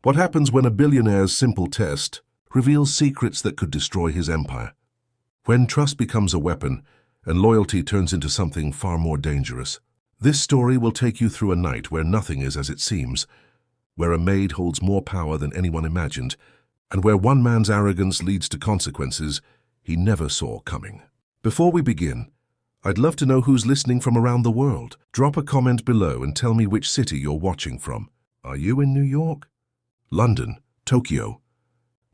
What happens when a billionaire's simple test reveals secrets that could destroy his empire? When trust becomes a weapon and loyalty turns into something far more dangerous. This story will take you through a night where nothing is as it seems, where a maid holds more power than anyone imagined, and where one man's arrogance leads to consequences he never saw coming. Before we begin, I'd love to know who's listening from around the world. Drop a comment below and tell me which city you're watching from. Are you in New York? London? Tokyo?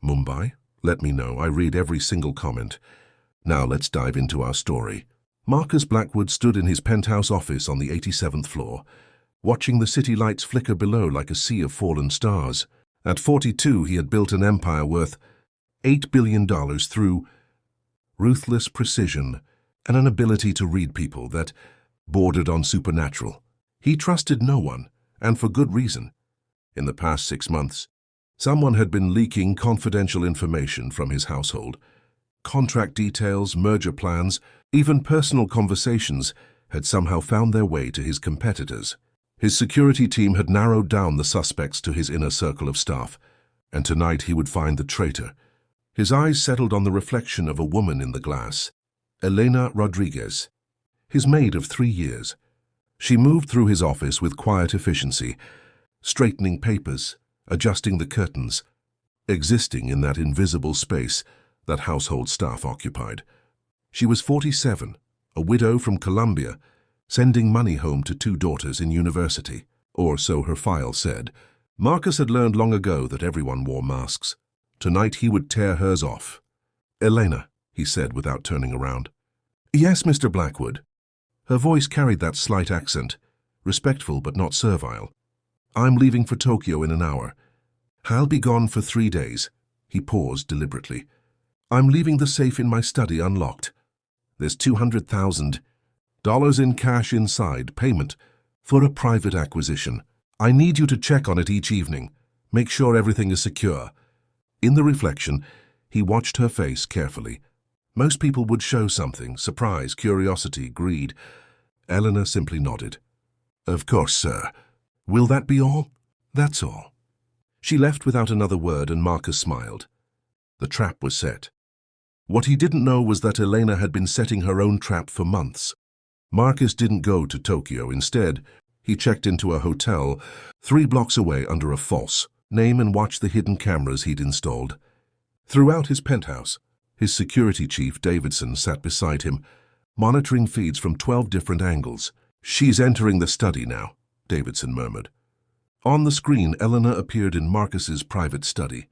Mumbai? Let me know. I read every single comment. Now let's dive into our story. Marcus Blackwood stood in his penthouse office on the 87th floor, watching the city lights flicker below like a sea of fallen stars. At 42, he had built an empire worth $8 billion through ruthless precision and an ability to read people that bordered on supernatural. He trusted no one, and for good reason. In the past 6 months, someone had been leaking confidential information from his household. Contract details, merger plans, even personal conversations had somehow found their way to his competitors. His security team had narrowed down the suspects to his inner circle of staff, and tonight he would find the traitor. His eyes settled on the reflection of a woman in the glass, Elena Rodriguez, his maid of 3 years. She moved through his office with quiet efficiency, straightening papers, adjusting the curtains, existing in that invisible space that household staff occupied. She was 47, a widow from Colombia, sending money home to 2 daughters in university, or so her file said. Marcus had learned long ago that everyone wore masks. Tonight he would tear hers off. "Elena," he said without turning around. "Yes, Mr. Blackwood." Her voice carried that slight accent, respectful but not servile. "I'm leaving for Tokyo in an hour. I'll be gone for 3 days." He paused deliberately. "I'm leaving the safe in my study unlocked. There's $200,000 in cash inside, payment for a private acquisition. I need you to check on it each evening. Make sure everything is secure." In the reflection, he watched her face carefully. Most people would show something: surprise, curiosity, greed. Eleanor simply nodded. "Of course, sir. Will that be all?" "That's all." She left without another word, and Marcus smiled. The trap was set. What he didn't know was that Elena had been setting her own trap for months. Marcus didn't go to Tokyo. Instead, he checked into a hotel 3 blocks away under a false name and watched the hidden cameras he'd installed. Throughout his penthouse, his security chief, Davidson, sat beside him, monitoring feeds from 12 different angles. "She's entering the study now," Davidson murmured. On the screen, Eleanor appeared in Marcus's private study.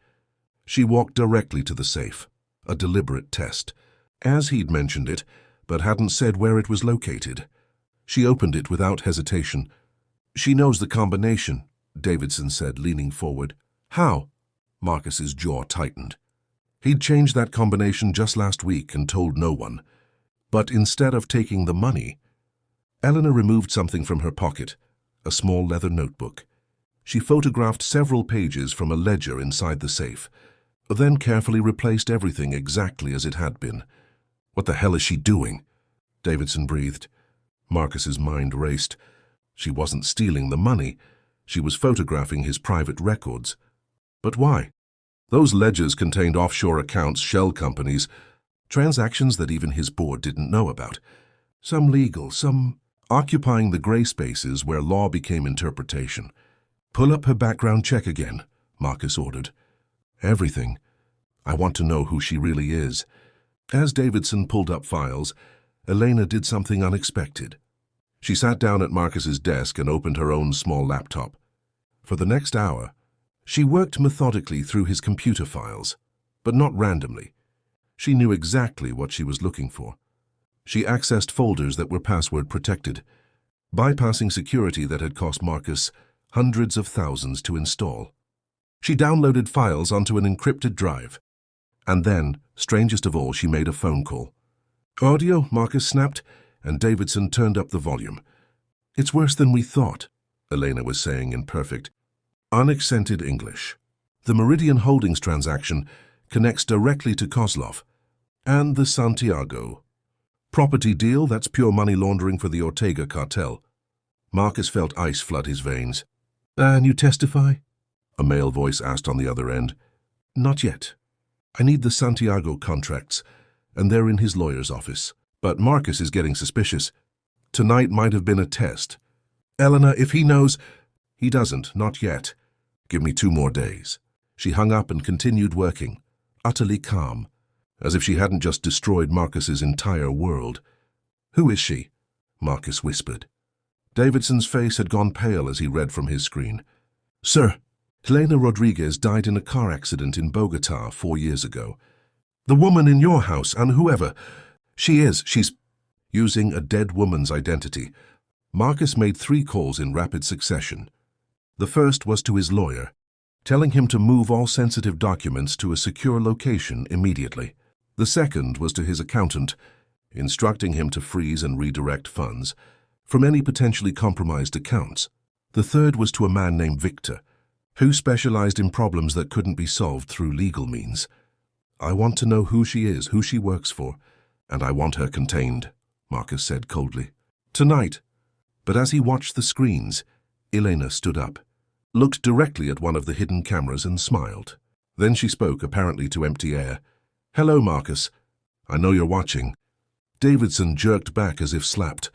She walked directly to the safe, a deliberate test, as he'd mentioned it, but hadn't said where it was located. She opened it without hesitation. "She knows the combination," Davidson said, leaning forward. "How?" Marcus's jaw tightened. He'd changed that combination just last week and told no one. But instead of taking the money, Eleanor removed something from her pocket, a small leather notebook. She photographed several pages from a ledger inside the safe, then carefully replaced everything exactly as it had been. "What the hell is she doing?" Davidson breathed. Marcus's mind raced. She wasn't stealing the money. She was photographing his private records. But why? Those ledgers contained offshore accounts, shell companies, transactions that even his board didn't know about. Some legal, some occupying the gray spaces where law became interpretation. "Pull up her background check again," Marcus ordered. "Everything. I want to know who she really is." As Davidson pulled up files, Elena did something unexpected. She sat down at Marcus's desk and opened her own small laptop. For the next hour, she worked methodically through his computer files, but not randomly. She knew exactly what she was looking for. She accessed folders that were password protected, bypassing security that had cost Marcus hundreds of thousands to install. She downloaded files onto an encrypted drive. And then, strangest of all, she made a phone call. "Audio," Marcus snapped, and Davidson turned up the volume. "It's worse than we thought," Elena was saying in perfect, unaccented English. "The Meridian Holdings transaction connects directly to Kozlov and the Santiago property deal. That's pure money laundering for the Ortega cartel." Marcus felt ice flood his veins. "And you testify?" a male voice asked on the other end. Not yet. I need the Santiago contracts, and they're in his lawyer's office. But Marcus is getting suspicious. Tonight might have been a test. Elena, if he knows... He doesn't, not yet. Give me 2 more days. She hung up and continued working, utterly calm, as if she hadn't just destroyed Marcus's entire world. Who is she? Marcus whispered. Davidson's face had gone pale as he read from his screen. Sir, Helena Rodriguez died in a car accident in Bogota 4 years ago. The woman in your house, and whoever. She's using a dead woman's identity. Marcus made 3 calls in rapid succession. The first was to his lawyer, telling him to move all sensitive documents to a secure location immediately. The second was to his accountant, instructing him to freeze and redirect funds from any potentially compromised accounts. The third was to a man named Victor, who specialized in problems that couldn't be solved through legal means. I want to know who she is, who she works for, and I want her contained, Marcus said coldly. Tonight. But as he watched the screens, Elena stood up, looked directly at one of the hidden cameras and smiled. Then she spoke, apparently to empty air. Hello, Marcus. I know you're watching. Davidson jerked back as if slapped.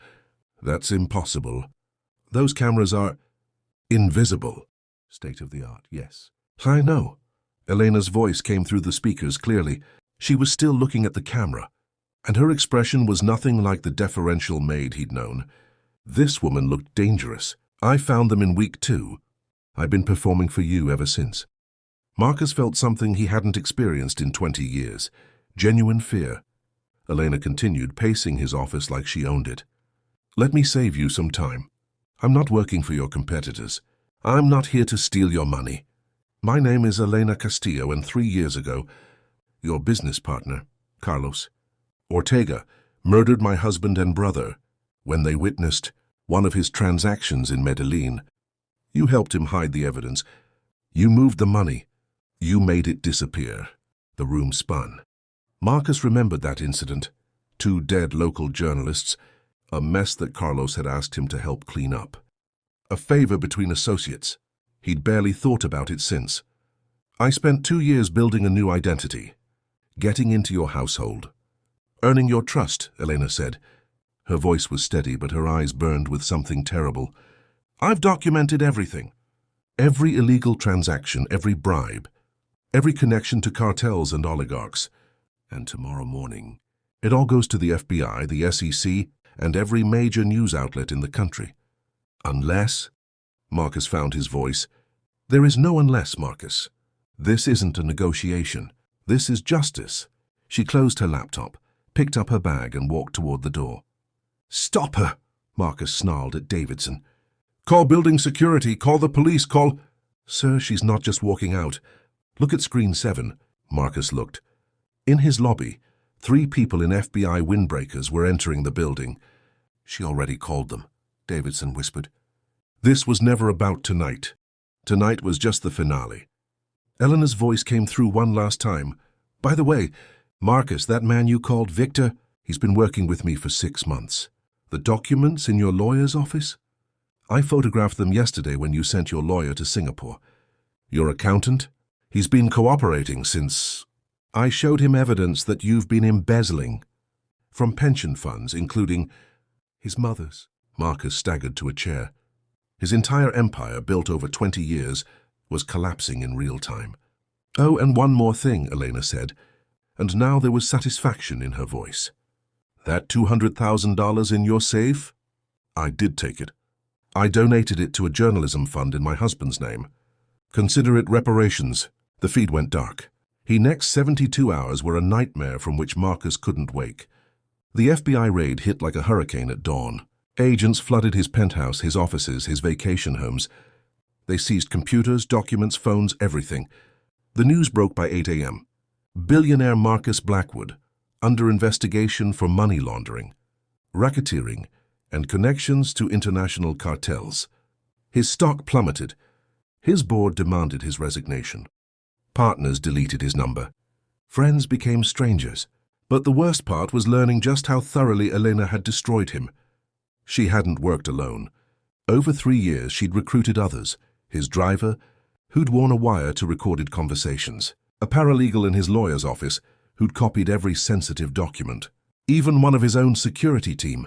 That's impossible. Those cameras are invisible. State of the art, yes. I know. Elena's voice came through the speakers clearly. She was still looking at the camera, and her expression was nothing like the deferential Maid he'd known. This woman looked dangerous. I found them in week 2. I've been performing for you ever since. Marcus felt something he hadn't experienced in 20 years. Genuine fear. Elena continued, pacing his office like she owned it. Let me save you some time. I'm not working for your competitors. I'm not here to steal your money. My name is Elena Castillo, and 3 years ago, your business partner, Carlos Ortega, murdered my husband and brother when they witnessed one of his transactions in Medellin. You helped him hide the evidence. You moved the money. You made it disappear. The room spun. Marcus remembered that incident. 2 dead local journalists, a mess that Carlos had asked him to help clean up. A favor between associates. He'd barely thought about it since. I spent 2 years building a new identity, getting into your household, earning your trust, Elena said. Her voice was steady, but her eyes burned with something terrible. I've documented everything. Every illegal transaction, every bribe, every connection to cartels and oligarchs. And tomorrow morning, it all goes to the FBI, the SEC, and every major news outlet in the country. Unless, Marcus found his voice. There is no unless, Marcus. This isn't a negotiation. This is justice. She closed her laptop, picked up her bag, and walked toward the door. Stop her, Marcus snarled at Davidson. Call building security, call the police, call... Sir, she's not just walking out. Look at screen 7. Marcus looked. In his lobby, 3 people in FBI windbreakers were entering the building. She already called them, Davidson whispered. This was never about tonight. Tonight was just the finale. Elena's voice came through one last time. By the way, Marcus, that man you called Victor, he's been working with me for 6 months. The documents in your lawyer's office? I photographed them yesterday when you sent your lawyer to Singapore. Your accountant? He's been cooperating since... I showed him evidence that you've been embezzling from pension funds, including his mother's. Marcus staggered to a chair. His entire empire, built over 20 years, was collapsing in real time. Oh, and one more thing, Elena said, and now there was satisfaction in her voice. That $200,000 in your safe? I did take it. I donated it to a journalism fund in my husband's name. Consider it reparations. The feed went dark. The next 72 hours were a nightmare from which Marcus couldn't wake. The FBI raid hit like a hurricane at dawn. Agents flooded his penthouse, his offices, his vacation homes. They seized computers, documents, phones, everything. The news broke by 8 a.m. Billionaire Marcus Blackwood, under investigation for money laundering, racketeering, and connections to international cartels. His stock plummeted. His board demanded his resignation. Partners deleted his number. Friends became strangers. But the worst part was learning just how thoroughly Elena had destroyed him. She hadn't worked alone. Over 3 years, she'd recruited others, his driver, who'd worn a wire to recorded conversations, a paralegal in his lawyer's office who'd copied every sensitive document, even one of his own security team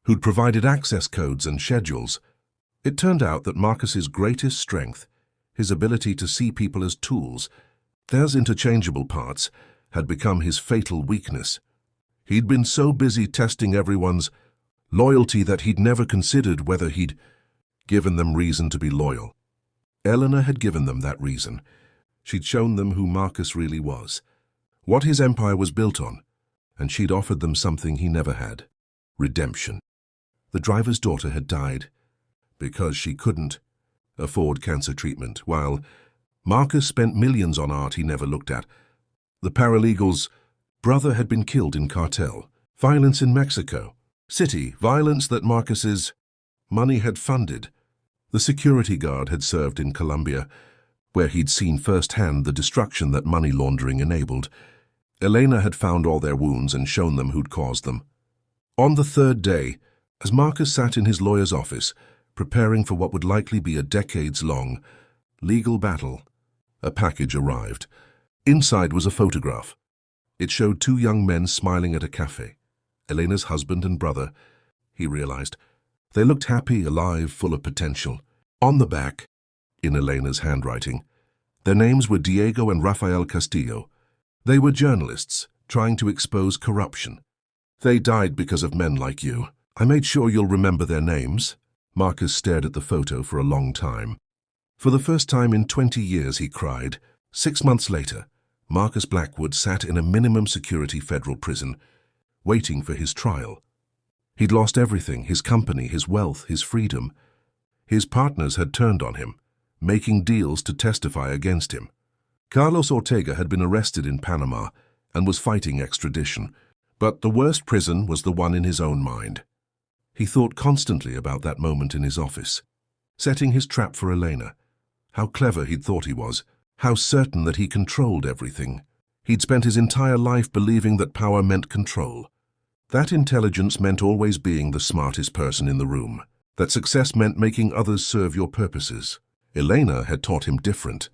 who'd provided access codes and schedules. It turned out that Marcus's greatest strength, his ability to see people as tools, as interchangeable parts, had become his fatal weakness. He'd been so busy testing everyone's loyalty that he'd never considered whether he'd given them reason to be loyal. Eleanor had given them that reason. She'd shown them who Marcus really was, what his empire was built on, and she'd offered them something he never had: redemption. The driver's daughter had died because she couldn't afford cancer treatment, while Marcus spent millions on art he never looked at. The paralegal's brother had been killed in cartel violence in Mexico City, violence that Marcus's money had funded. The security guard had served in Colombia, where he'd seen firsthand the destruction that money laundering enabled. Elena had found all their wounds and shown them who'd caused them. On the third day, as Marcus sat in his lawyer's office, preparing for what would likely be a decades-long legal battle, a package arrived. Inside was a photograph. It showed two young men smiling at a cafe. Elena's husband and brother, he realized. They looked happy, alive, full of potential. On the back, in Elena's handwriting, their names were Diego and Rafael Castillo. They were journalists trying to expose corruption. They died because of men like you. I made sure you'll remember their names. Marcus stared at the photo for a long time. For the first time in 20 years, he cried. 6 months later, Marcus Blackwood sat in a minimum security federal prison, waiting for his trial. He'd lost everything: his company, his wealth, his freedom. His partners had turned on him, making deals to testify against him. Carlos Ortega had been arrested in Panama and was fighting extradition, but the worst prison was the one in his own mind. He thought constantly about that moment in his office, setting his trap for Elena. How clever he'd thought he was, how certain that he controlled everything. He'd spent his entire life believing that power meant control. That intelligence meant always being the smartest person in the room, that success meant making others serve your purposes. Elena had taught him different.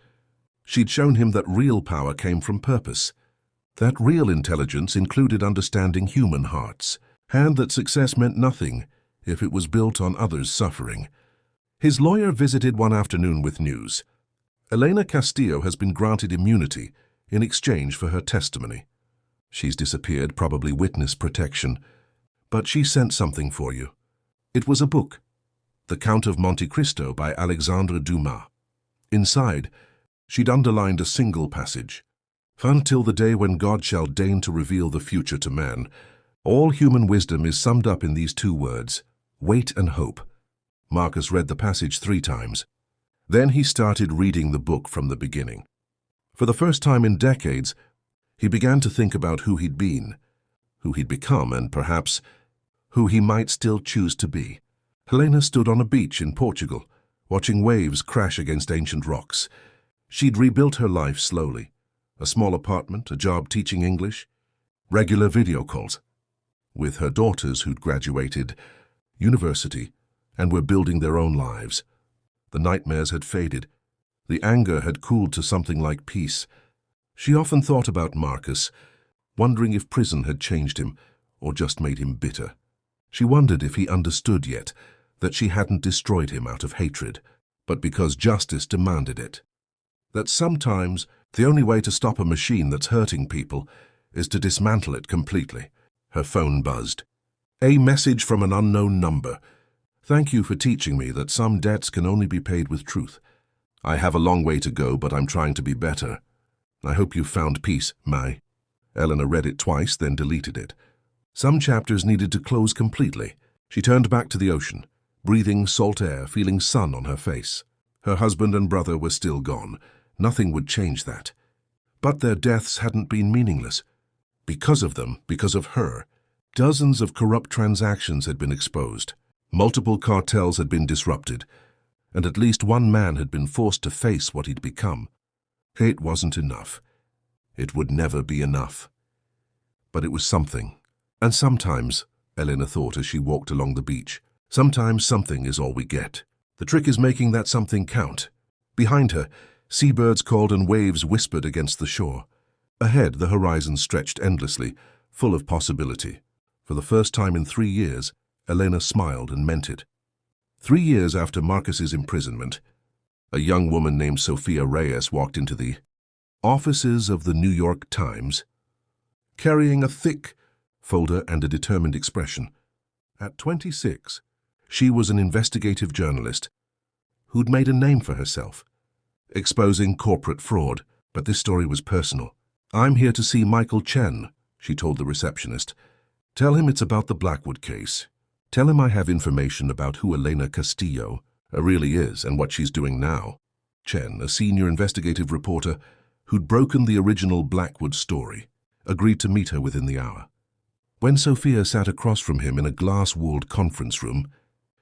She'd shown him that real power came from purpose, that real intelligence included understanding human hearts, and that success meant nothing if it was built on others' suffering. His lawyer visited one afternoon with news. Elena Castillo has been granted immunity in exchange for her testimony. She's disappeared, probably witness protection, but she sent something for you. It was a book, The Count of Monte Cristo by Alexandre Dumas. Inside, she'd underlined a single passage. Until the day when God shall deign to reveal the future to man, all human wisdom is summed up in these two words: wait and hope. Marcus read the passage 3 times. Then he started reading the book from the beginning. For the first time in decades, he began to think about who he'd been, who he'd become, and perhaps who he might still choose to be. Helena stood on a beach in Portugal, watching waves crash against ancient rocks. She'd rebuilt her life slowly. A small apartment, a job teaching English, regular video calls. With her daughters who'd graduated university and were building their own lives. The nightmares had faded. The anger had cooled to something like peace. She often thought about Marcus, wondering if prison had changed him or just made him bitter. She wondered if he understood yet that she hadn't destroyed him out of hatred, but because justice demanded it. That sometimes the only way to stop a machine that's hurting people is to dismantle it completely. Her phone buzzed. A message from an unknown number. Thank you for teaching me that some debts can only be paid with truth. I have a long way to go, but I'm trying to be better. I hope you've found peace, May. Eleanor read it twice, then deleted it. Some chapters needed to close completely. She turned back to the ocean, breathing salt air, feeling sun on her face. Her husband and brother were still gone. Nothing would change that. But their deaths hadn't been meaningless. Because of them, because of her, dozens of corrupt transactions had been exposed. Multiple cartels had been disrupted, and at least one man had been forced to face what he'd become. It wasn't enough. It would never be enough. But it was something. And sometimes, Elena thought as she walked along the beach, sometimes something is all we get. The trick is making that something count. Behind her, Seabirds called and waves whispered against the shore. Ahead, the horizon stretched endlessly, full of possibility. For the first time in 3 years, Elena smiled and meant it. 3 years after Marcus's imprisonment, a young woman named Sophia Reyes walked into the offices of the New York Times, carrying a thick folder and a determined expression. At 26, she was an investigative journalist who'd made a name for herself, exposing corporate fraud, but this story was personal. "I'm here to see Michael Chen," she told the receptionist. "Tell him it's about the Blackwood case. Tell him I have information about who Elena Castillo really is and what she's doing now." Chen, a senior investigative reporter who'd broken the original Blackwood story, agreed to meet her within the hour. When Sophia sat across from him in a glass-walled conference room,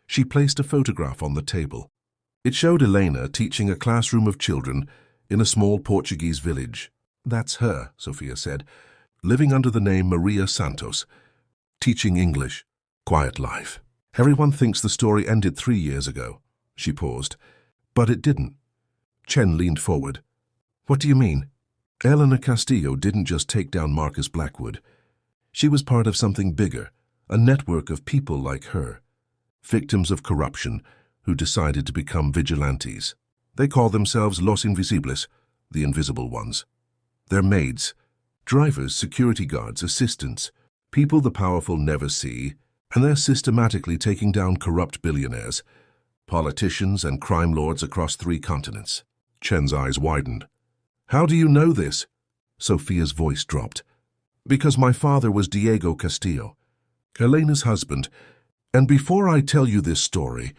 she placed a photograph on the table. It showed Elena teaching a classroom of children in a small Portuguese village. "That's her," Sophia said, "living under the name Maria Santos, teaching English. Quiet life. Everyone thinks the story ended 3 years ago." She paused. "But it didn't." Chen leaned forward. "What do you mean?" "Elena Castillo didn't just take down Marcus Blackwood. She was part of something bigger, a network of people like her, victims of corruption who decided to become vigilantes. They call themselves Los Invisibles, the invisible ones. They're maids, drivers, security guards, assistants, people the powerful never see, and they're systematically taking down corrupt billionaires, politicians and crime lords across 3 continents. Chen's eyes widened. "How do you know this?" Sophia's voice dropped. "Because my father was Diego Castillo, Elena's husband, and before I tell you this story,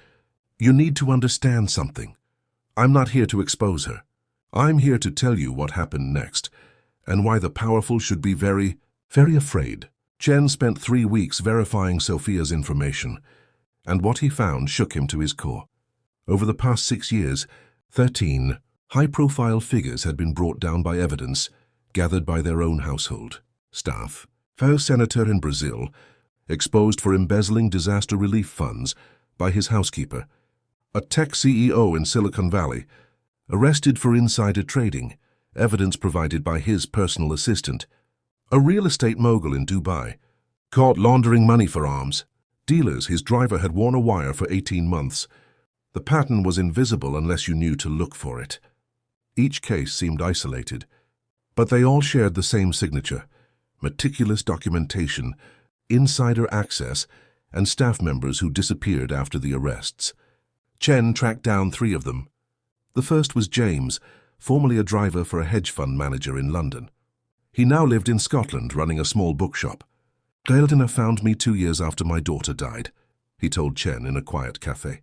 you need to understand something. I'm not here to expose her. I'm here to tell you what happened next, and why the powerful should be very, very afraid." Chen spent 3 weeks verifying Sophia's information, and what he found shook him to his core. Over the past 6 years, 13 high-profile figures had been brought down by evidence gathered by their own household staff. A senator in Brazil, exposed for embezzling disaster relief funds by his housekeeper. A tech CEO in Silicon Valley, arrested for insider trading, evidence provided by his personal assistant. A real estate mogul in Dubai, caught laundering money for arms. Dealers his driver had worn a wire for 18 months. The pattern was invisible unless you knew to look for it. Each case seemed isolated, but they all shared the same signature: meticulous documentation, insider access, and staff members who disappeared after the arrests. Chen tracked down 3 of them. The first was James, formerly a driver for a hedge fund manager in London. He now lived in Scotland, running a small bookshop. "Elena found me 2 years after my daughter died," he told Chen in a quiet cafe.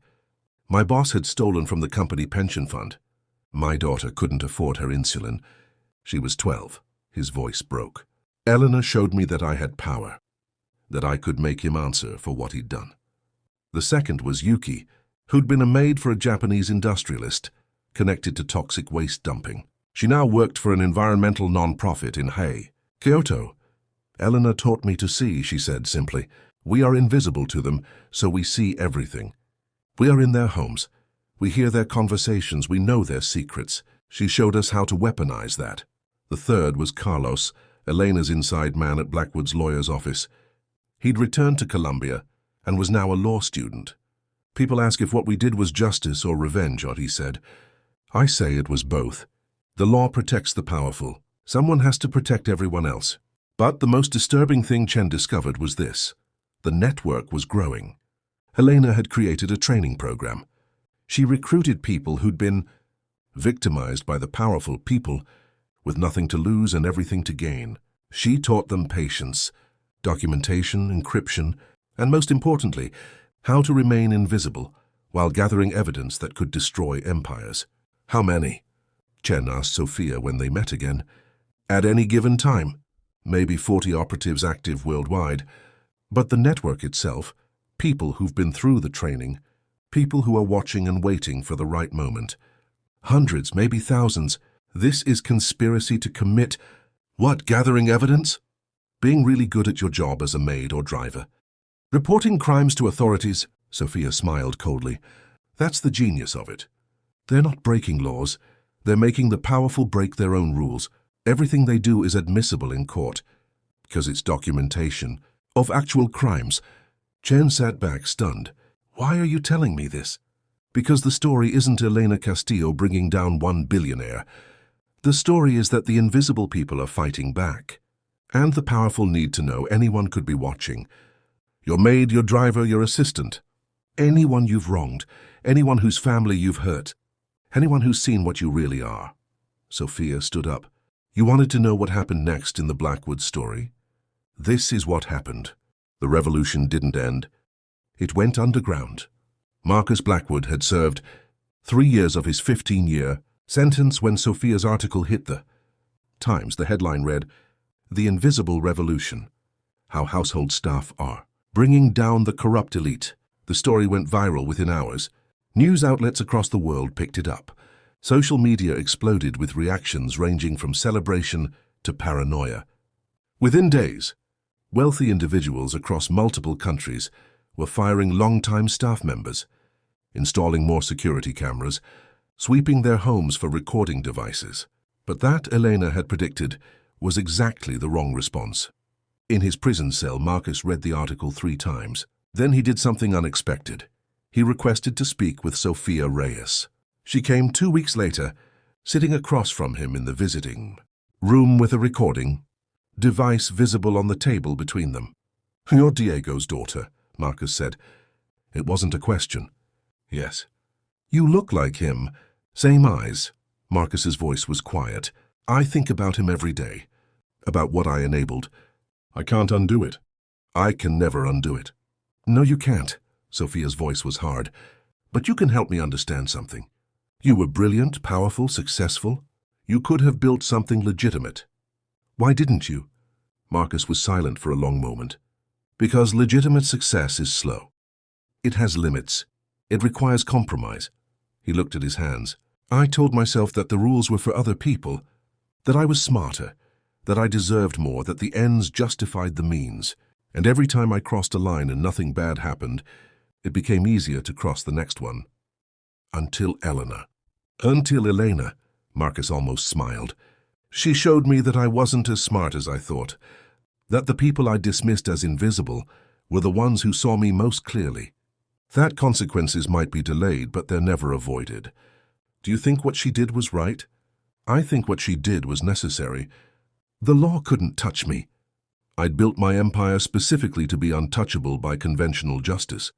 "My boss had stolen from the company pension fund. My daughter couldn't afford her insulin. She was 12. His voice broke. "Elena showed me that I had power, that I could make him answer for what he'd done." The second was Yuki, who'd been a maid for a Japanese industrialist, connected to toxic waste dumping. She now worked for an environmental non-profit in Hei, Kyoto. "Elena taught me to see," she said simply. "We are invisible to them, so we see everything. We are in their homes. We hear their conversations. We know their secrets. She showed us how to weaponize that." The third was Carlos, Elena's inside man at Blackwood's lawyer's office. He'd returned to Colombia and was now a law student. "People ask if what we did was justice or revenge," he said. "I say it was both. The law protects the powerful. Someone has to protect everyone else." But the most disturbing thing Chen discovered was this: the network was growing. Elena had created a training program. She recruited people who'd been victimized by the powerful, people with nothing to lose and everything to gain. She taught them patience, documentation, encryption, and most importantly, how to remain invisible while gathering evidence that could destroy empires. "How many?" Chen asked Sophia when they met again. "At any given time, maybe 40 operatives active worldwide. But the network itself, people who've been through the training, people who are watching and waiting for the right moment. Hundreds, maybe thousands. This is conspiracy to commit what? Gathering evidence? Being really good at your job as a maid or driver. Reporting crimes to authorities." Sophia smiled coldly. "That's the genius of it. They're not breaking laws. They're making the powerful break their own rules. Everything they do is admissible in court, because it's documentation of actual crimes. Chen sat back, stunned. Why are you telling me this? Because the story isn't Elena Castillo bringing down one billionaire. The story is that the invisible people are fighting back, and the powerful need to know anyone could be watching. Your maid, your driver, your assistant. Anyone you've wronged, anyone whose family you've hurt, anyone who's seen what you really are. Sophia stood up. You wanted to know what happened next in the Blackwood story? This is what happened. The revolution didn't end. It went underground. Marcus Blackwood had served 3 years of his 15-year sentence when Sophia's article hit the Times. The headline read, "The Invisible Revolution: How Household Staff Are Bringing Down the Corrupt Elite." The story went viral within hours. News outlets across the world picked it up. Social media exploded with reactions ranging from celebration to paranoia. Within days, wealthy individuals across multiple countries were firing long-time staff members, installing more security cameras, sweeping their homes for recording devices. But that, Elena had predicted, was exactly the wrong response. In his prison cell, Marcus read the article 3 times. Then he did something unexpected. He requested to speak with Sophia Reyes. She came 2 weeks later, sitting across from him in the visiting room with a recording device visible on the table between them. "You're Diego's daughter," Marcus said. It wasn't a question. "Yes." "You look like him. Same eyes." Marcus's voice was quiet. "I think about him every day. About what I enabled. I can't undo it. I can never undo it." "No, you can't." Sophia's voice was hard. "But you can help me understand something. You were brilliant, powerful, successful. You could have built something legitimate. Why didn't you?" Marcus was silent for a long moment. "Because legitimate success is slow. It has limits. It requires compromise." He looked at his hands. "I told myself that the rules were for other people, that I was smarter, that I deserved more, that the ends justified the means. And every time I crossed a line and nothing bad happened, it became easier to cross the next one. Until Elena, Marcus almost smiled. She showed me that I wasn't as smart as I thought, that the people I dismissed as invisible were the ones who saw me most clearly. That consequences might be delayed, but they're never avoided. Do you think what she did was right? I think what she did was necessary. The law couldn't touch me. I'd built my empire specifically to be untouchable by conventional justice.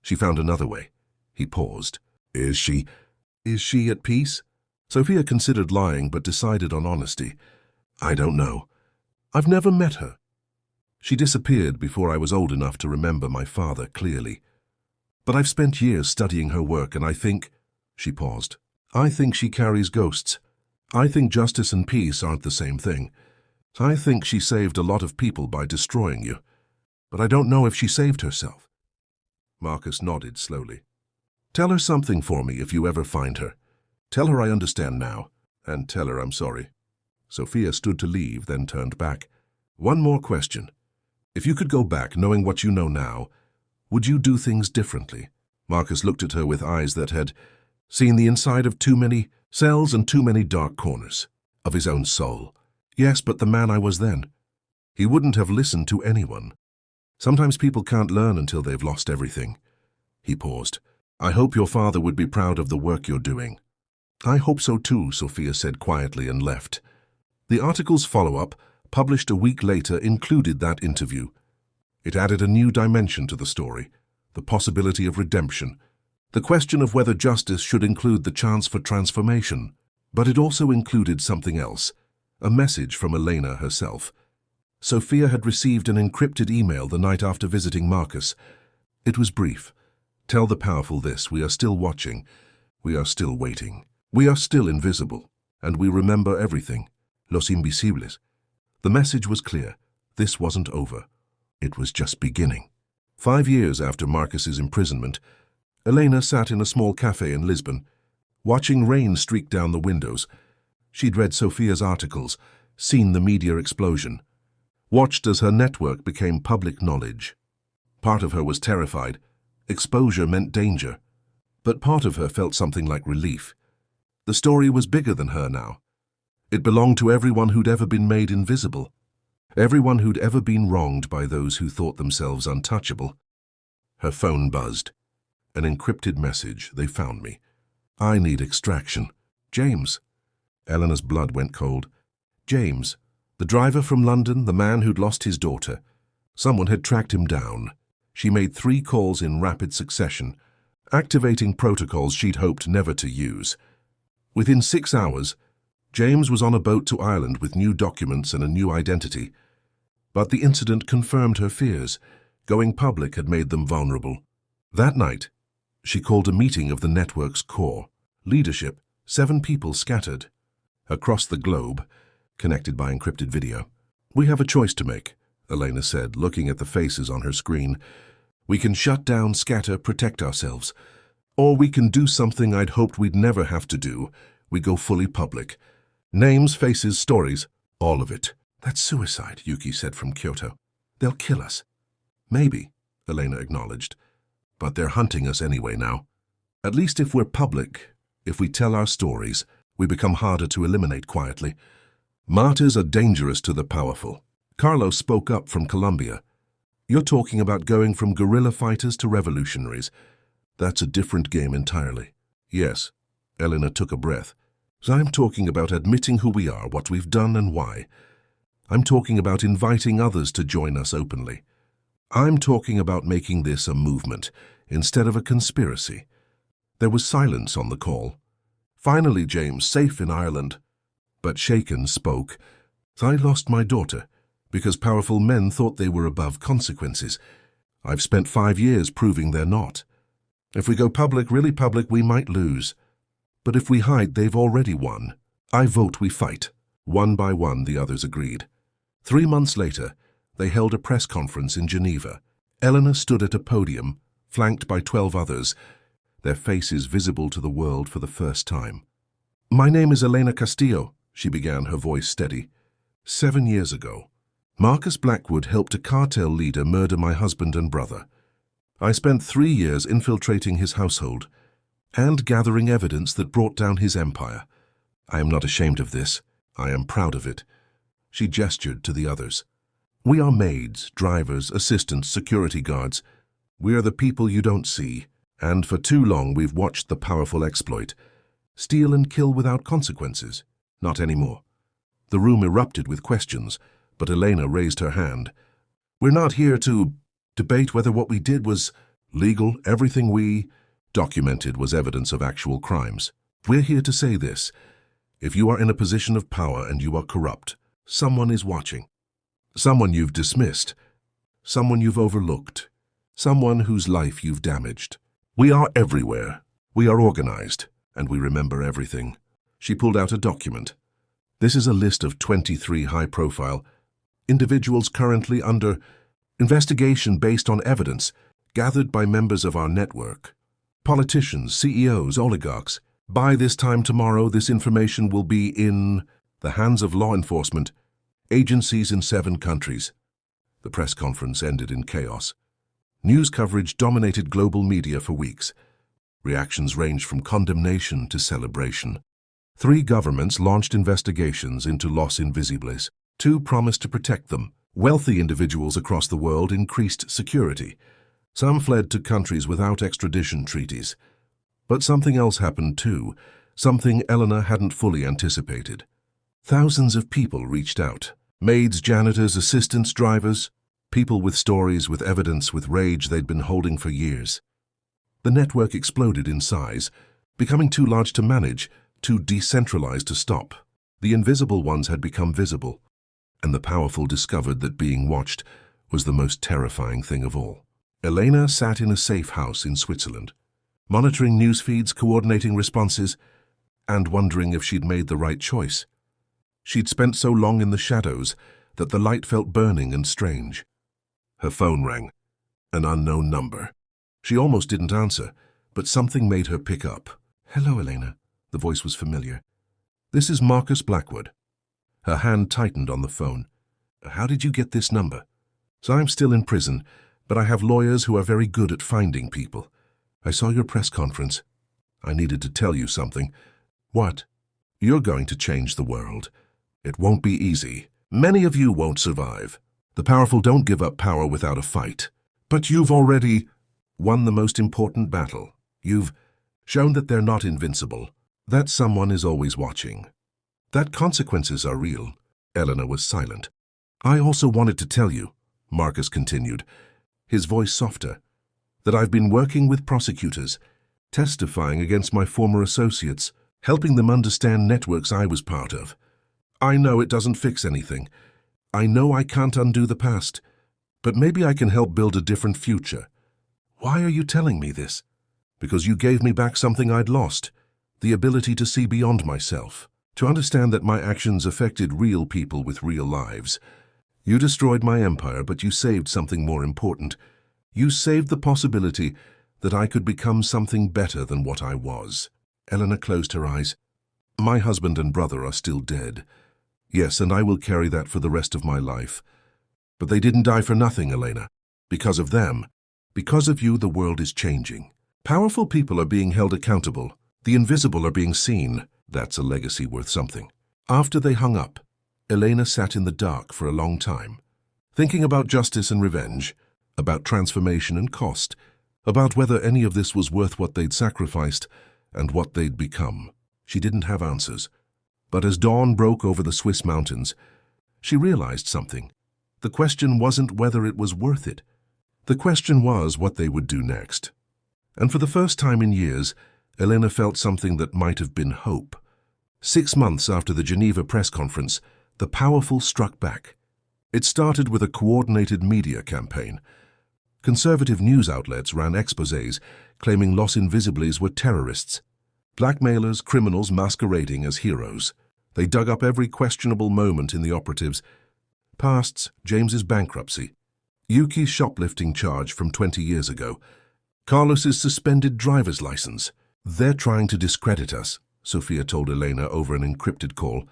She found another way." He paused. Is she at peace?" Sophia considered lying, but decided on honesty. "I don't know. I've never met her. She disappeared before I was old enough to remember my father clearly. But I've spent years studying her work, and I think—" She paused. "I think she carries ghosts. I think justice and peace aren't the same thing. I think she saved a lot of people by destroying you. But I don't know if she saved herself." Marcus nodded slowly. "Tell her something for me if you ever find her. Tell her I understand now, and tell her I'm sorry." Sophia stood to leave, then turned back. "One more question. If you could go back knowing what you know now, would you do things differently?" Marcus looked at her with eyes that had seen the inside of too many cells and too many dark corners of his own soul. "Yes, but the man I was then. He wouldn't have listened to anyone. Sometimes people can't learn until they've lost everything." He paused. "I hope your father would be proud of the work you're doing." "I hope so too," Sophia said quietly and left. The article's follow-up, published a week later, included that interview. It added a new dimension to the story, the possibility of redemption, the question of whether justice should include the chance for transformation. But it also included something else, a message from Elena herself. Sophia had received an encrypted email the night after visiting Marcus. It was brief. "Tell the powerful this: we are still watching. We are still waiting. We are still invisible. And we remember everything. Los invisibles." The message was clear. This wasn't over. It was just beginning. 5 years after Marcus's imprisonment, Elena sat in a small cafe in Lisbon, watching rain streak down the windows. She'd read Sophia's articles, seen the media explosion, watched as her network became public knowledge. Part of her was terrified. Exposure meant danger. But part of her felt something like relief. The story was bigger than her now. It belonged to everyone who'd ever been made invisible. Everyone who'd ever been wronged by those who thought themselves untouchable. Her phone buzzed. An encrypted message. They found me. I need extraction. James. Eleanor's blood went cold. James. The driver from London, the man who'd lost his daughter. Someone had tracked him down. She made 3 calls in rapid succession, activating protocols she'd hoped never to use. Within 6 hours, James was on a boat to Ireland with new documents and a new identity. But the incident confirmed her fears. Going public had made them vulnerable. That night, she called a meeting of the network's core. Leadership, 7 people scattered across the globe, connected by encrypted video. We have a choice to make, Elena said, looking at the faces on her screen. We can shut down, scatter, protect ourselves. Or we can do something I'd hoped we'd never have to do. We go fully public. Names, faces, stories, all of it. That's suicide, Yuki said from Kyoto. They'll kill us. Maybe, Elena acknowledged. But they're hunting us anyway now. At least if we're public, if we tell our stories, we become harder to eliminate quietly. Martyrs are dangerous to the powerful. Carlos spoke up from Colombia. You're talking about going from guerrilla fighters to revolutionaries. That's a different game entirely. Yes, Elena took a breath. So I'm talking about admitting who we are, what we've done and why. I'm talking about inviting others to join us openly. I'm talking about making this a movement instead of a conspiracy. There was silence on the call. Finally, James, safe in Ireland. But Shaken spoke. I lost my daughter because powerful men thought they were above consequences. I've spent 5 years proving they're not. If we go public, really public, we might lose. But if we hide, they've already won. I vote we fight. One by one, the others agreed. 3 months later, they held a press conference in Geneva. Eleanor stood at a podium, flanked by 12 others, their faces visible to the world for the first time. My name is Elena Castillo, she began, her voice steady. 7 years ago, Marcus Blackwood helped a cartel leader murder my husband and brother. I spent 3 years infiltrating his household and gathering evidence that brought down his empire. I am not ashamed of this. I am proud of it. She gestured to the others. We are maids, drivers, assistants, security guards. We are the people you don't see, and for too long we've watched the powerful exploit. Steal and kill without consequences. Not anymore. The room erupted with questions, but Elena raised her hand. We're not here to debate whether what we did was legal. Everything we documented was evidence of actual crimes. We're here to say this. If you are in a position of power and you are corrupt, someone is watching. Someone you've dismissed. Someone you've overlooked. Someone whose life you've damaged. We are everywhere. We are organized, and we remember everything. She pulled out a document. This is a list of 23 high-profile individuals currently under investigation based on evidence gathered by members of our network. Politicians, CEOs, oligarchs. By this time tomorrow, this information will be in the hands of law enforcement agencies in 7 countries. The press conference ended in chaos. News coverage dominated global media for weeks. Reactions ranged from condemnation to celebration. 3 governments launched investigations into Los Invisibles. 2 promised to protect them. Wealthy individuals across the world increased security. Some fled to countries without extradition treaties. But something else happened too, something Eleanor hadn't fully anticipated. Thousands of people reached out. Maids, janitors, assistants, drivers. People with stories, with evidence, with rage they'd been holding for years. The network exploded in size, becoming too large to manage, too decentralized to stop. The invisible ones had become visible, and the powerful discovered that being watched was the most terrifying thing of all. Elena sat in a safe house in Switzerland, monitoring news feeds, coordinating responses, and wondering if she'd made the right choice. She'd spent so long in the shadows that the light felt burning and strange. Her phone rang, an unknown number. She almost didn't answer, but something made her pick up. Hello, Elena. The voice was familiar. This is Marcus Blackwood. Her hand tightened on the phone. How did you get this number? So I'm still in prison, but I have lawyers who are very good at finding people. I saw your press conference. I needed to tell you something. What? You're going to change the world. It won't be easy. Many of you won't survive. The powerful don't give up power without a fight. But you've already won the most important battle. You've shown that they're not invincible, that someone is always watching, that consequences are real. Elena was silent. I also wanted to tell you, Marcus continued, his voice softer, that I've been working with prosecutors, testifying against my former associates, helping them understand networks I was part of. I know it doesn't fix anything. I know I can't undo the past, but maybe I can help build a different future. Why are you telling me this? Because you gave me back something I'd lost, the ability to see beyond myself, to understand that my actions affected real people with real lives. You destroyed my empire, but you saved something more important. You saved the possibility that I could become something better than what I was. Elena closed her eyes. My husband and brother are still dead. Yes, and I will carry that for the rest of my life. But they didn't die for nothing, Elena. Because of them, because of you, the world is changing. Powerful people are being held accountable. The invisible are being seen. That's a legacy worth something. After they hung up, Elena sat in the dark for a long time, thinking about justice and revenge, about transformation and cost, about whether any of this was worth what they'd sacrificed and what they'd become. She didn't have answers. But as dawn broke over the Swiss mountains, she realized something. The question wasn't whether it was worth it. The question was what they would do next. And for the first time in years, Elena felt something that might have been hope. 6 months after the Geneva press conference, the powerful struck back. It started with a coordinated media campaign. Conservative news outlets ran exposés claiming Los Invisibles were terrorists, blackmailers, criminals masquerading as heroes. They dug up every questionable moment in the operatives' pasts: James's bankruptcy, Yuki's shoplifting charge from 20 years ago, Carlos's suspended driver's license. They're trying to discredit us, Sophia told Elena over an encrypted call,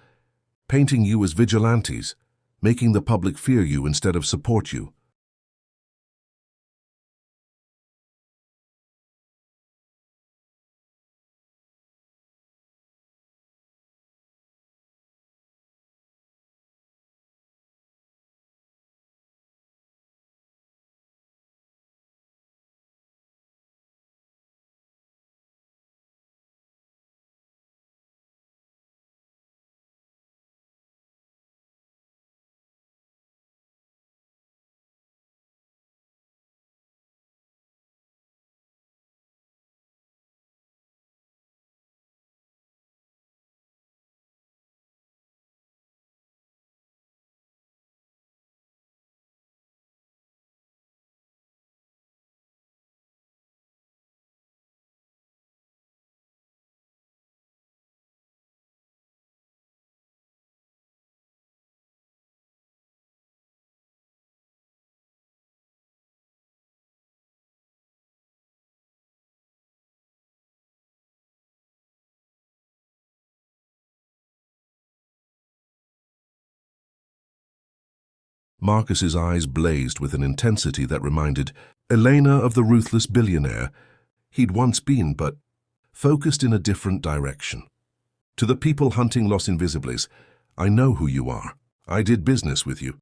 painting you as vigilantes, making the public fear you instead of support you. Marcus's eyes blazed with an intensity that reminded Elena of the ruthless billionaire he'd once been, but focused in a different direction. To the people hunting Los Invisibles, I know who you are. I did business with you.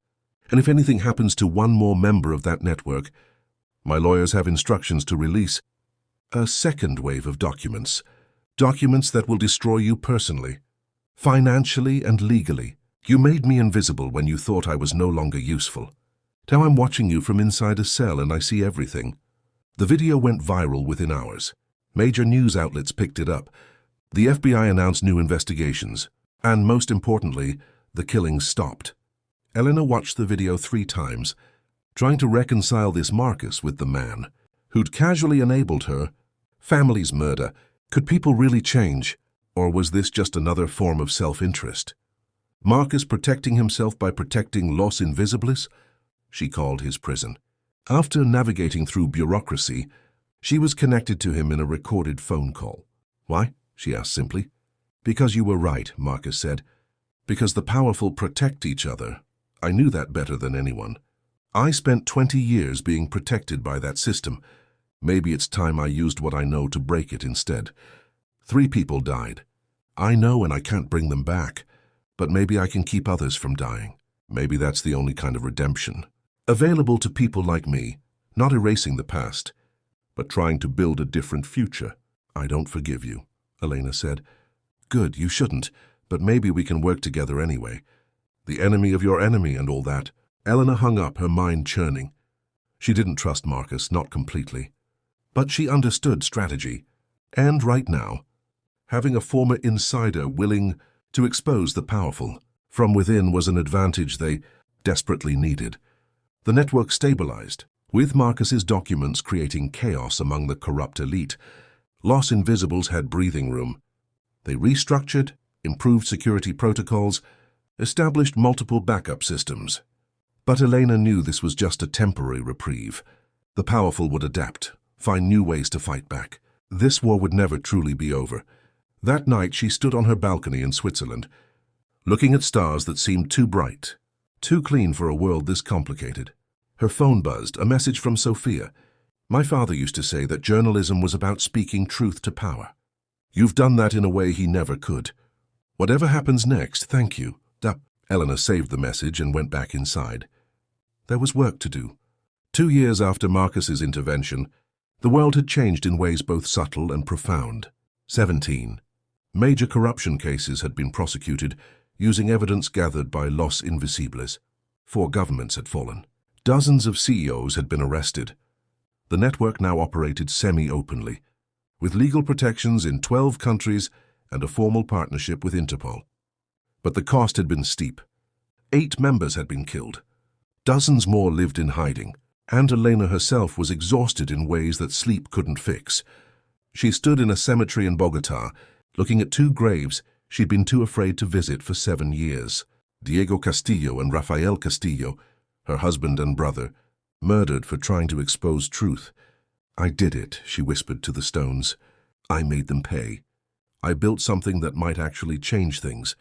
And if anything happens to one more member of that network, my lawyers have instructions to release a second wave of documents. Documents that will destroy you personally, financially and legally. You made me invisible when you thought I was no longer useful. Now I'm watching you from inside a cell and I see everything. The video went viral within hours. Major news outlets picked it up. The FBI announced new investigations. And most importantly, the killings stopped. Elena watched the video 3 times, trying to reconcile this Marcus with the man who'd casually enabled her family's murder. Could people really change? Or was this just another form of self-interest? Marcus protecting himself by protecting Los Invisibles? She called his prison. After navigating through bureaucracy, she was connected to him in a recorded phone call. Why? She asked simply. Because you were right, Marcus said. Because the powerful protect each other. I knew that better than anyone. I spent 20 years being protected by that system. Maybe it's time I used what I know to break it instead. 3 people died. I know, and I can't bring them back, but maybe I can keep others from dying. Maybe that's the only kind of redemption. Available to people like me, not erasing the past, but trying to build a different future. I don't forgive you, Elena said. Good, you shouldn't, but maybe we can work together anyway. The enemy of your enemy and all that. Elena hung up, her mind churning. She didn't trust Marcus, not completely. But she understood strategy. And right now, having a former insider willing to expose the powerful from within was an advantage they desperately needed. The network stabilized, with Marcus's documents creating chaos among the corrupt elite. Los Invisibles had breathing room. They restructured, improved security protocols, established multiple backup systems. But Elena knew this was just a temporary reprieve. The powerful would adapt, find new ways to fight back. This war would never truly be over. That night she stood on her balcony in Switzerland, looking at stars that seemed too bright, too clean for a world this complicated. Her phone buzzed, a message from Sophia. My father used to say that journalism was about speaking truth to power. You've done that in a way he never could. Whatever happens next, thank you. Elena saved the message and went back inside. There was work to do. 2 years after Marcus's intervention, the world had changed in ways both subtle and profound. 17. Major corruption cases had been prosecuted using evidence gathered by Los Invisibles. 4 governments had fallen. Dozens of CEOs had been arrested. The network now operated semi-openly, with legal protections in 12 countries and a formal partnership with Interpol. But the cost had been steep. 8 members had been killed. Dozens more lived in hiding, and Elena herself was exhausted in ways that sleep couldn't fix. She stood in a cemetery in Bogotá, looking at 2 graves she'd been too afraid to visit for 7 years. Diego Castillo and Rafael Castillo, her husband and brother, murdered for trying to expose truth. I did it, she whispered to the stones. I made them pay. I built something that might actually change things.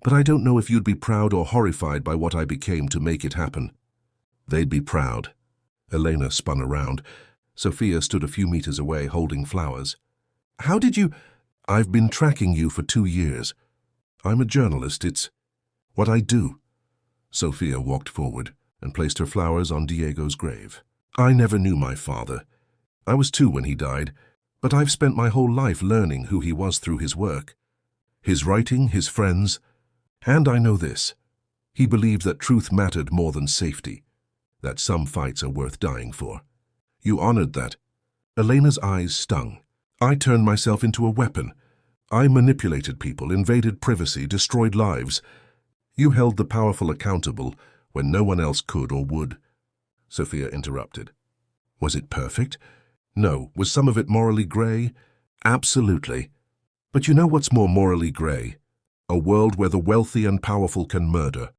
But I don't know if you'd be proud or horrified by what I became to make it happen. They'd be proud. Elena spun around. Sophia stood a few meters away, holding flowers. How did you... I've been tracking you for 2 years. I'm a journalist. It's what I do. Sophia walked forward and placed her flowers on Diego's grave. I never knew my father. I was 2 when he died, but I've spent my whole life learning who he was through his work. His writing, his friends, and I know this. He believed that truth mattered more than safety, that some fights are worth dying for. You honored that. Elena's eyes stung. I turned myself into a weapon. I manipulated people, invaded privacy, destroyed lives. You held the powerful accountable when no one else could or would. Sophia interrupted. Was it perfect? No. Was some of it morally gray? Absolutely. But you know what's more morally gray? A world where the wealthy and powerful can murder,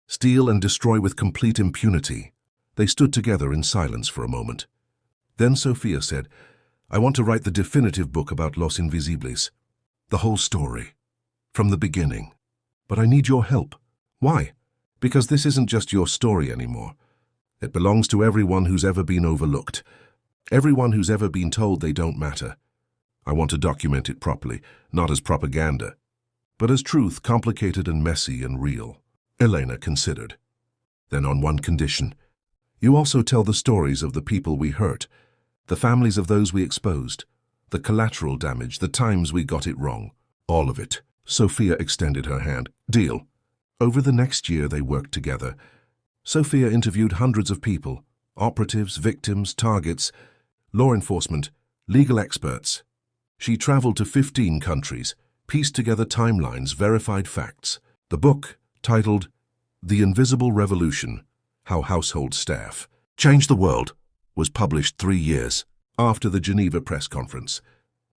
steal and destroy with complete impunity. They stood together in silence for a moment. Then Sophia said, I want to write the definitive book about Los Invisibles. The whole story. From the beginning. But I need your help. Why? Because this isn't just your story anymore. It belongs to everyone who's ever been overlooked. Everyone who's ever been told they don't matter. I want to document it properly, not as propaganda, but as truth, complicated and messy and real. Elena considered. Then on one condition. You also tell the stories of the people we hurt, the families of those we exposed, the collateral damage, the times we got it wrong. All of it. Sophia extended her hand. Deal. Over the next year they worked together. Sophia interviewed hundreds of people, operatives, victims, targets, law enforcement, legal experts. She traveled to 15 countries, pieced together timelines, verified facts. The book, titled The Invisible Revolution, How Household Staff Changed the World, was published 3 years after the Geneva press conference.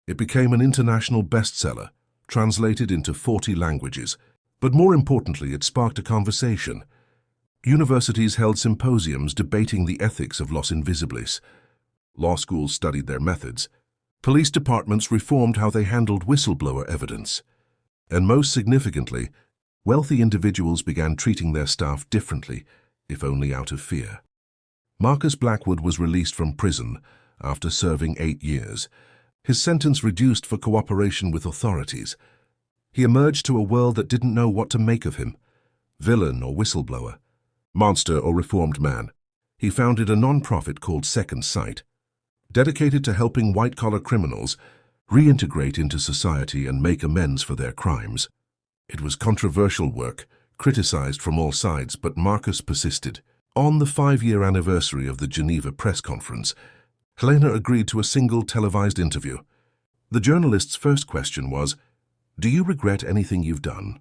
It became an international bestseller, translated into 40 languages. But more importantly, it sparked a conversation. Universities held symposiums debating the ethics of Los Invisibles. Law schools studied their methods. Police departments reformed how they handled whistleblower evidence. And most significantly, wealthy individuals began treating their staff differently, if only out of fear. Marcus Blackwood was released from prison after serving 8 years. His sentence reduced for cooperation with authorities. He emerged to a world that didn't know what to make of him. Villain or whistleblower, monster or reformed man. He founded a non-profit called Second Sight, dedicated to helping white-collar criminals reintegrate into society and make amends for their crimes. It was controversial work, criticized from all sides, but Marcus persisted. On the 5-year anniversary of the Geneva press conference, Helena agreed to a single televised interview. The journalist's first question was, "Do you regret anything you've done?"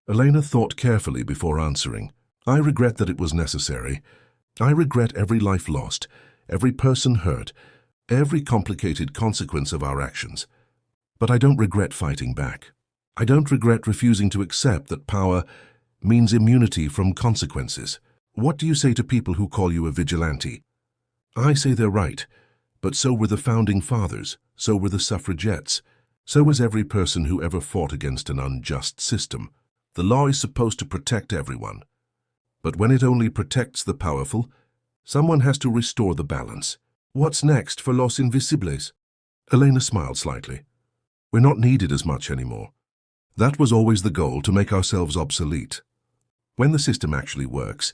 Helena thought carefully before answering. "I regret that it was necessary. I regret every life lost, every person hurt, every complicated consequence of our actions. But I don't regret fighting back. I don't regret refusing to accept that power means immunity from consequences. What do you say to people who call you a vigilante?" I say they're right, but so were the founding fathers, so were the suffragettes, so was every person who ever fought against an unjust system. The law is supposed to protect everyone. But when it only protects the powerful, someone has to restore the balance. What's next for Los Invisibles? Helena smiled slightly. We're not needed as much anymore. That was always the goal, to make ourselves obsolete. When the system actually works,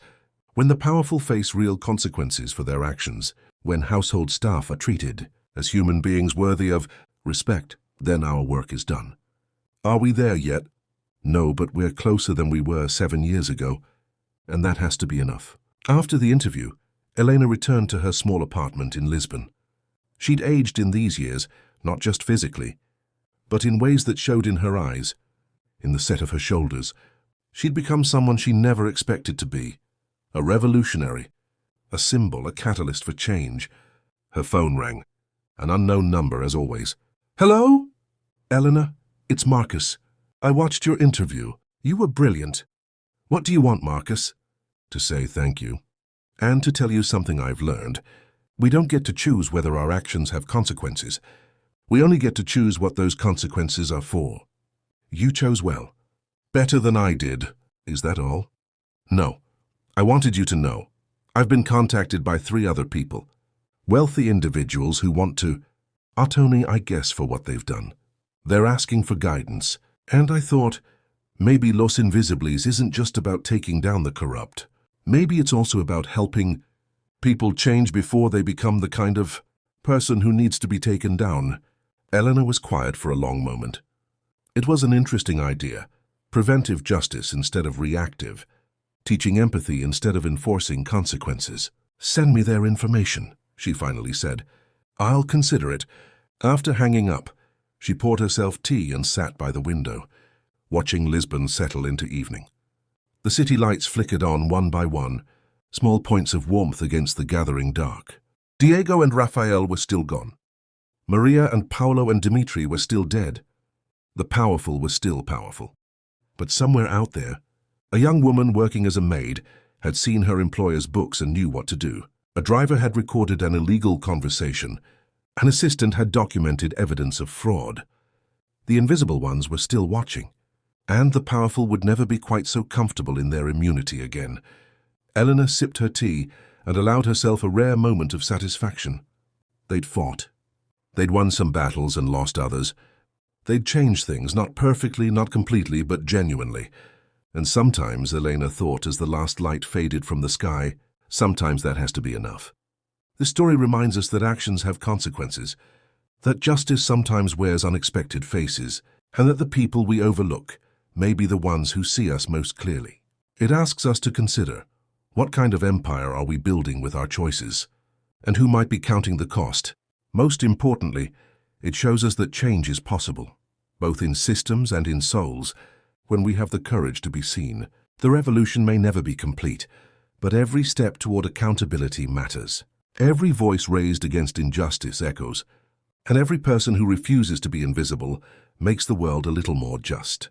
when the powerful face real consequences for their actions, when household staff are treated as human beings worthy of respect, then our work is done. Are we there yet? No, but we're closer than we were 7 years ago, and that has to be enough. After the interview, Helena returned to her small apartment in Lisbon. She'd aged in these years, not just physically, but in ways that showed in her eyes, in the set of her shoulders. She'd become someone she never expected to be, a revolutionary, a symbol, a catalyst for change. Her phone rang, an unknown number as always. "Hello? Helena, it's Marcus. I watched your interview. You were brilliant. What do you want, Marcus?" "To say thank you. And to tell you something I've learned. We don't get to choose whether our actions have consequences. We only get to choose what those consequences are for. You chose well. Better than I did. Is that all?" "No. I wanted you to know. I've been contacted by 3 other people. Wealthy individuals who want to atone, I guess, for what they've done. They're asking for guidance. And I thought, maybe Los Invisibles isn't just about taking down the corrupt. Maybe it's also about helping people change before they become the kind of person who needs to be taken down." Helena was quiet for a long moment. It was an interesting idea. Preventive justice instead of reactive. Teaching empathy instead of enforcing consequences. "Send me their information," she finally said. "I'll consider it." After hanging up, she poured herself tea and sat by the window, watching Lisbon settle into evening. The city lights flickered on one by one, small points of warmth against the gathering dark. Diego and Rafael were still gone. Maria and Paolo and Dimitri were still dead. The powerful were still powerful. But somewhere out there, a young woman working as a maid had seen her employer's books and knew what to do. A driver had recorded an illegal conversation. An assistant had documented evidence of fraud. The invisible ones were still watching, and the powerful would never be quite so comfortable in their immunity again. Helena sipped her tea and allowed herself a rare moment of satisfaction. They'd fought. They'd won some battles and lost others. They'd changed things, not perfectly, not completely, but genuinely. And sometimes, Helena thought as the last light faded from the sky, sometimes that has to be enough. This story reminds us that actions have consequences, that justice sometimes wears unexpected faces, and that the people we overlook may be the ones who see us most clearly. It asks us to consider, what kind of empire are we building with our choices, and who might be counting the cost? Most importantly, it shows us that change is possible, both in systems and in souls, when we have the courage to be seen. The revolution may never be complete, but every step toward accountability matters. Every voice raised against injustice echoes, and every person who refuses to be invisible makes the world a little more just.